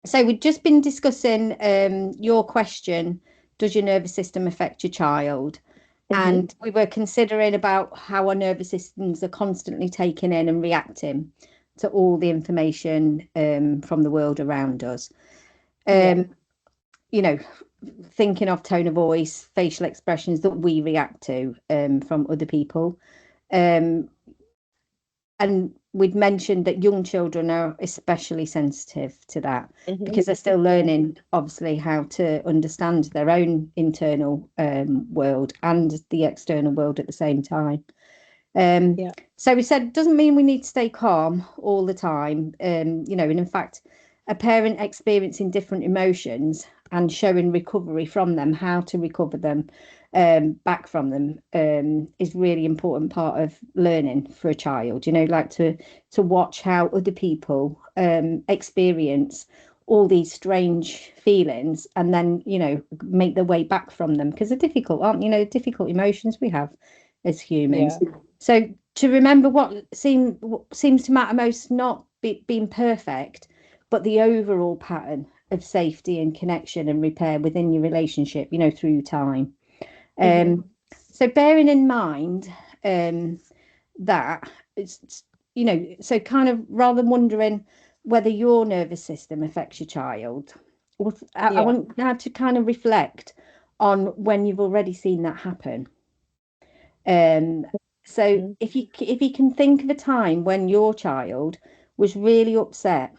So we've just been discussing your question, does your nervous system affect your child? Hmm. And we were considering about how our nervous systems are constantly taking in and reacting to all the information from the world around us. Yeah. Um, you know, thinking of tone of voice, facial expressions that we react to from other people. Um, and we'd mentioned that young children are especially sensitive to that Hmm. because they're still learning, obviously, how to understand their own internal world and the external world at the same time. Um, Yeah. so we said it doesn't mean we need to stay calm all the time. And in fact, a parent experiencing different emotions and showing recovery from them, how to recover them back from them, is really important part of learning for a child. Like to watch how other people experience all these strange feelings and then make their way back from them because they're difficult, aren't difficult emotions we have as humans. Yeah. So to remember what seems to matter most, not being perfect, but the overall pattern of safety and connection and repair within your relationship, through time. Hmm. Um, so bearing in mind um, that so kind of rather than wondering whether your nervous system affects your child, I Yeah. want now to kind of reflect on when you've already seen that happen. Um, so Mhm. if you can think of a time when your child was really upset,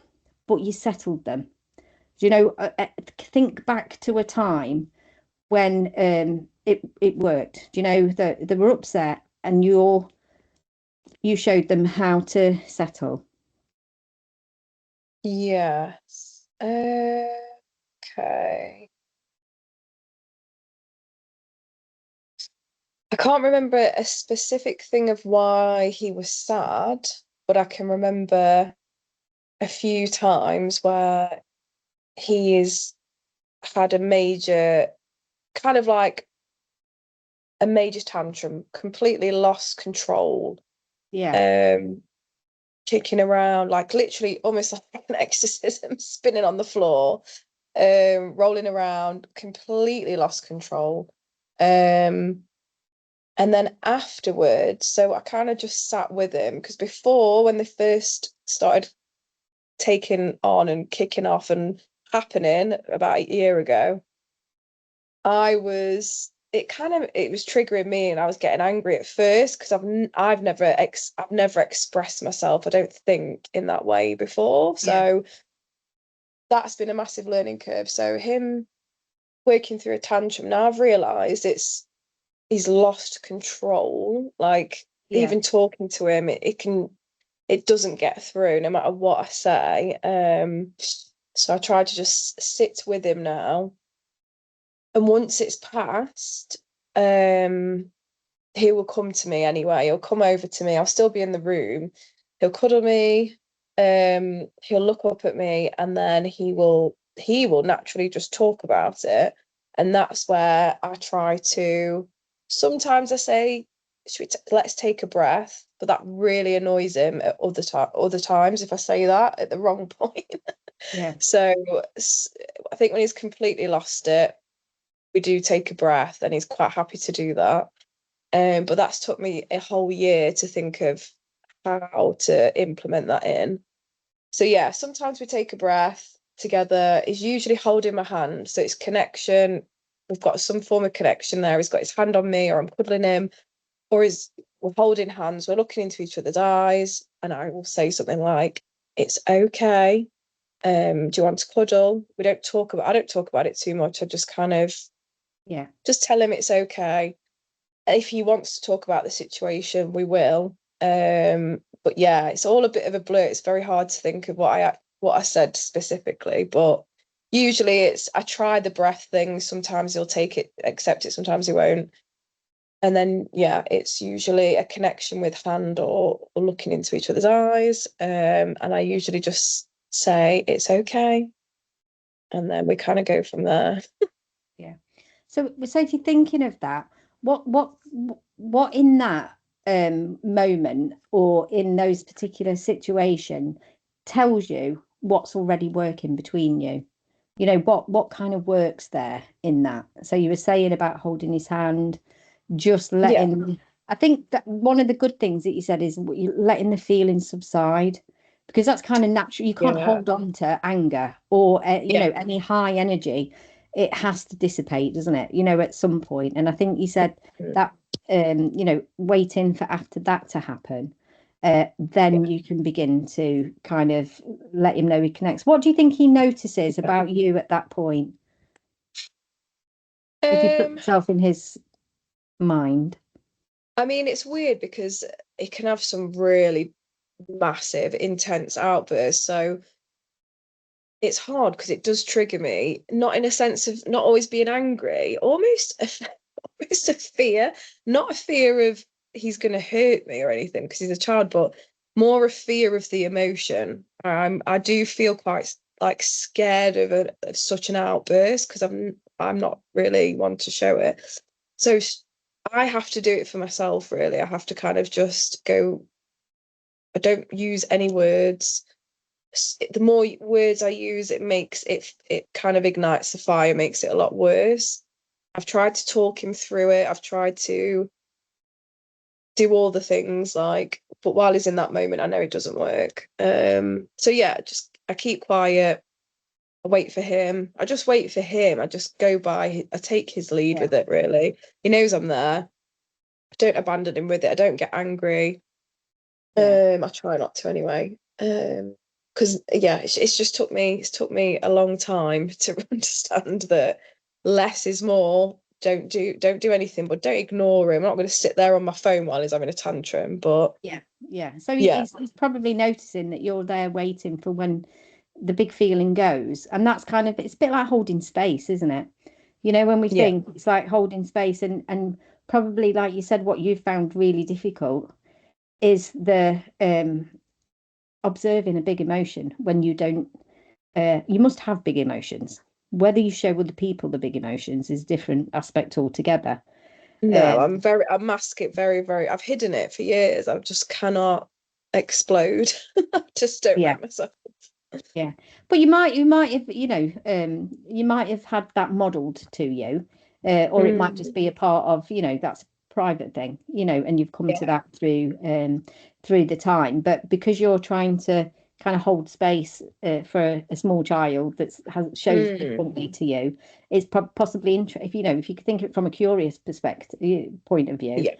but you settled them, think back to a time when it worked. That they were upset and you showed them how to settle. Yes. Okay. I can't remember a specific thing of why he was sad, but I can remember a few times where he's had a major, kind of like a major tantrum, completely lost control, Yeah, um, kicking around, like literally almost like an exorcism, spinning on the floor, rolling around, completely lost control. Um, And then afterwards, so I kind of just sat with him because before, when they first started taking on and kicking off and happening about a year ago, it was triggering me and I was getting angry at first because I've never expressed myself, I don't think, in that way before. yeah, So that's been a massive learning curve. So him working through a tantrum, now I've realized he's lost control. Like yeah, even talking to him, it doesn't get through no matter what I say. So I try to just sit with him now. And once it's passed, um, he will come to me anyway. He'll come over to me. I'll still be in the room. He'll cuddle me. He'll look up at me, and then he will naturally just talk about it. And that's where I try to. Sometimes I say, let's take a breath," but that really annoys him at other times if I say that at the wrong point. yeah, So I think when he's completely lost it, we do take a breath, and he's quite happy to do that. But that's took me a whole year to think of how to implement that in. So yeah, sometimes we take a breath together. He's usually holding my hand, so it's connection. We've got some form of connection there. He's got his hand on me, or I'm cuddling him, or we're holding hands. We're looking into each other's eyes, and I will say something like, "It's okay. Do you want to cuddle?" I don't talk about it too much. I just kind of yeah, just tell him it's okay. If he wants to talk about the situation, we will. But yeah, it's all a bit of a blur. It's very hard to think of what I said specifically, but usually it's I try the breath thing. Sometimes he'll take it, accept it, sometimes he won't. And then yeah, it's usually a connection with hand or looking into each other's eyes. And I usually just say it's okay, and then we kind of go from there. yeah. So if you're thinking of that, what in that moment or in those particular situation tells you what's already working between you. You know, what kind of works there in that. So you were saying about holding his hand, just Yeah, letting, I think that one of the good things that you said is letting the feelings subside, because that's kind of natural. You can't yeah, hold on to anger or you yeah. know, any high energy. It has to dissipate, doesn't it, you know, at some point. And I think you said Mm, that you know, waiting for after that to happen, yeah. then you can begin to kind of let him know he connects. What do you think he notices about you at that point, if you put Um, yourself in his mind? I mean, it's weird because it can have some really massive, intense outbursts. So it's hard because it does trigger me, not in a sense of not always being angry, almost almost a fear, not a fear of he's going to hurt me or anything because he's a child, but more a fear of the emotion. I do feel quite like scared of such an outburst because I'm not really one to show it. So I have to do it for myself, really. I have to kind of just go, I don't use any words. The more words I use, it kind of ignites the fire, makes it a lot worse. I've tried to talk him through it. I've tried to do all the things like, but while he's in that moment, I know it doesn't work. So yeah, just I keep quiet. I wait for him. I just wait for him. I just go by. I take his lead Yeah, with it, really. He knows I'm there. I don't abandon him with it. I don't get angry. yeah, I try not to anyway. Because yeah, it's just took me a long time to understand that less is more. Don't do anything, but don't ignore him. I'm not going to sit there on my phone while he's having a tantrum. But yeah, yeah. So yeah, he's probably noticing that you're there waiting for when the big feeling goes. And that's kind of, it's a bit like holding space, isn't it? You know, when we yeah, think it's like holding space, and probably like you said, what you found really difficult is the observing a big emotion when you don't, you must have big emotions. Whether you show other people the big emotions is different aspect altogether. no, Um, I mask it very. I've hidden it for years. I just cannot explode. I just don't yeah, like myself. yeah. But you might have, you know, you might have had that modelled to you, or it might just Mm, be a part of, you know, that's a private thing, you know, and you've come to yeah. that through the time. But because you're trying to kind of hold space for a small child that has shows Mm, differently to you, it's possibly if you know, if you could think of it from a curious perspective point of view, yeah.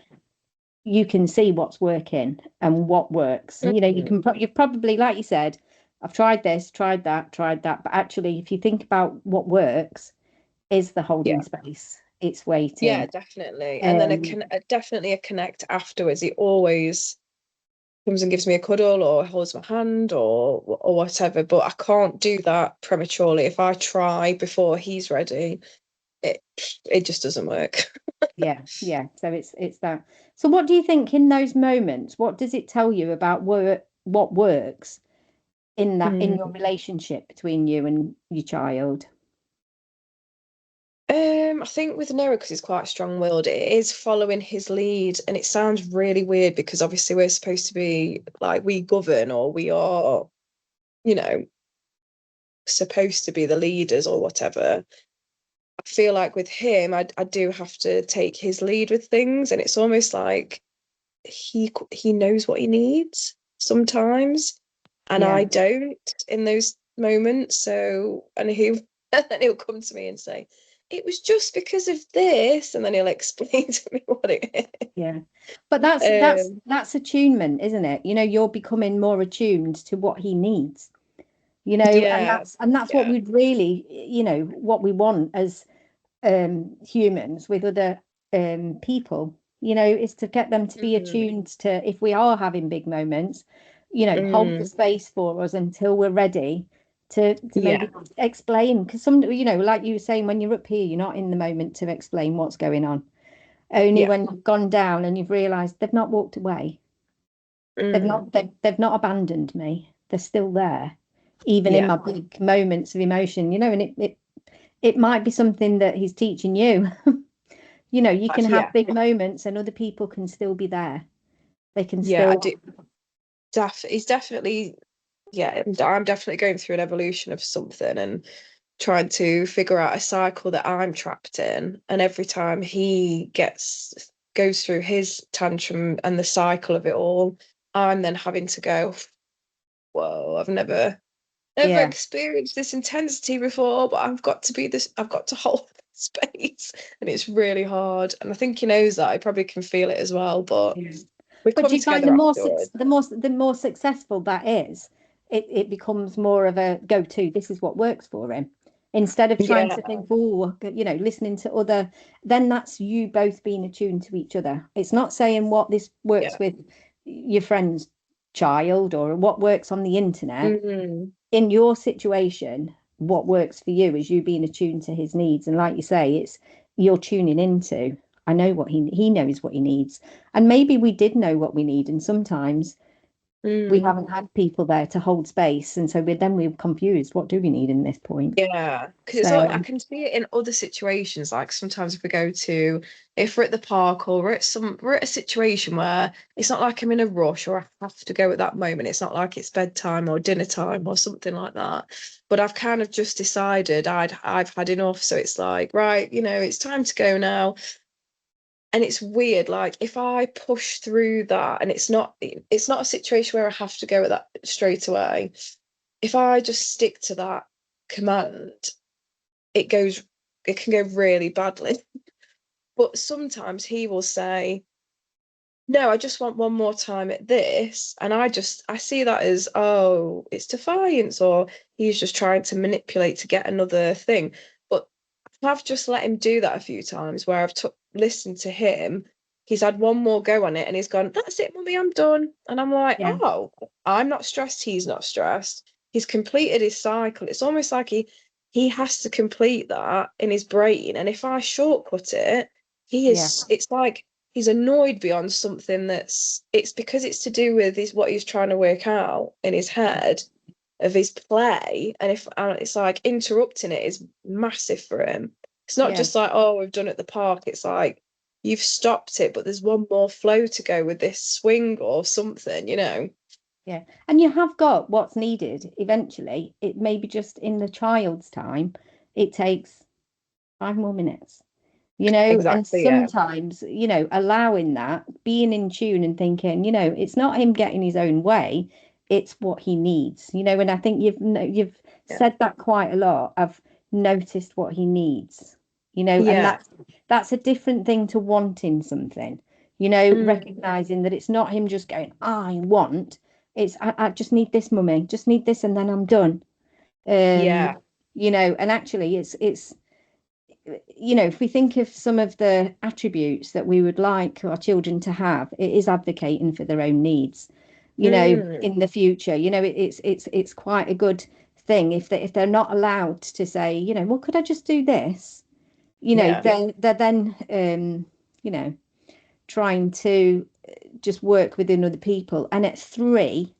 you can see what's working and what works. You know, you Mm, can you've probably, like you said, I've tried this, tried that, but actually, if you think about what works, is the holding yeah. space, it's Yeah, waiting. definitely. And then Um, definitely a connect afterwards. He always comes and gives me a cuddle or holds my hand or whatever. But I can't do that prematurely. If I try before he's ready, it it just doesn't work. yeah, yeah. So it's that. So what do you think in those moments? What does it tell you about what works in that in your Mm. relationship between you and your child? I think with Noah, because he's quite strong-willed, it is following his lead, and it sounds really weird because obviously we're supposed to be like we govern or we are, you know, supposed to be the leaders or whatever. I feel like with him, I do have to take his lead with things, and it's almost like he knows what he needs sometimes, and Yeah, I don't in those moments. So, and he and then he'll come to me and say, "It was just because of this," and then he'll explain to me what it yeah. But is. that's attunement, isn't it? You know, you're becoming more attuned to what he needs, you know, Yeah, and that's what yeah, we'd really, you know, what we want as humans with other people, you know, is to get them to be mm, attuned to, if we are having big moments, you know, hold the mm, space for us until we're ready to yeah, maybe explain, because some, you know, like you were saying, when you're up here, you're not in the moment to explain what's going on. Only yeah, when you've gone down and you've realized they've not walked away, mm, they've not abandoned me, they're still there, even in yeah, my big moments of emotion, you know. And it might be something that he's teaching you. You know, you can have yeah, big moments and other people can still be there. They can yeah. I still, do. He's definitely yeah, I'm definitely going through an evolution of something and trying to figure out a cycle that I'm trapped in. And every time he goes through his tantrum and the cycle of it all, I'm then having to go, whoa, I've never Yeah. experienced this intensity before, but I've got to hold space. And it's really hard. And I think he knows that. I probably can feel it as well, but Yeah. we But do come you find together afterwards. the more successful that is, it becomes more of a go-to. This is what works for him. Instead of trying Yeah, to think, oh, listening to other, then that's you both being attuned to each other. It's not saying what this works yeah. with your friend's child or what works on the internet. Mm, In your situation, what works for you is you being attuned to his needs. And like you say, it's you're tuning into, I know what he knows what he needs. And maybe we did know what we need. And sometimes we mm. haven't had people there to hold space. And so we're confused. What do we need in this point? Yeah, because it's like I So can see it in other situations. Like sometimes if we're at the park or we're at a situation where it's not like I'm in a rush or I have to go at that moment. It's not like it's bedtime or dinner time or something like that. But I've kind of just decided I've had enough. So it's like, right, it's time to go now. And it's weird, like if I push through that and it's not a situation where I have to go at that straight away. If I just stick to that command, it goes it can go really badly. But sometimes he will say, no, I just want one more time at this. And I see that as, oh, it's defiance, or he's just trying to manipulate to get another thing. But I've just let him do that a few times where I've listened to him. He's had one more go on it and he's gone, that's it, mummy, I'm done. And I'm like, yeah, oh, I'm not stressed. He's not stressed. He's completed his cycle. It's almost like he has to complete that in his brain. And if I shortcut it, yeah, it's like he's annoyed beyond something it's because it's to do with what he's trying to work out in his head of his play. And if it's like interrupting it is massive for him. It's not yeah. just like, oh, we've done it at the park. It's like you've stopped it, but there's one more flow to go with this swing or something. Yeah. And you have got what's needed eventually. It may be just in the child's time, it takes 5 more minutes. And Exactly, yeah. sometimes, allowing that, being in tune and thinking, it's not him getting his own way, it's what he needs, and I think you've Yeah. said that quite a lot. I've noticed what he needs, and Yeah. that's a different thing to wanting something, Mm. recognizing that it's not him just going, I want, it's I just need this, mummy, just need this, and then I'm done. Yeah. Um, and actually it's if we think of some of the attributes that we would like our children to have, it is advocating for their own needs, Mm. in the future. It's quite a good thing if they're not allowed to say, well, could I just do this? Yeah. They're then you know, trying to just work within other people. And at 3,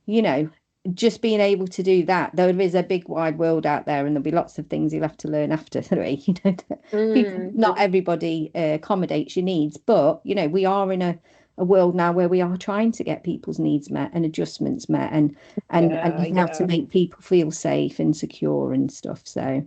you know, just being able to do that, there is a big wide world out there, and there'll be lots of things you'll have to learn after 3. People, Mm. not everybody accommodates your needs, but we are in a world now where we are trying to get people's needs met and adjustments met, and Yeah. how to Yeah. make people feel safe and secure and stuff. So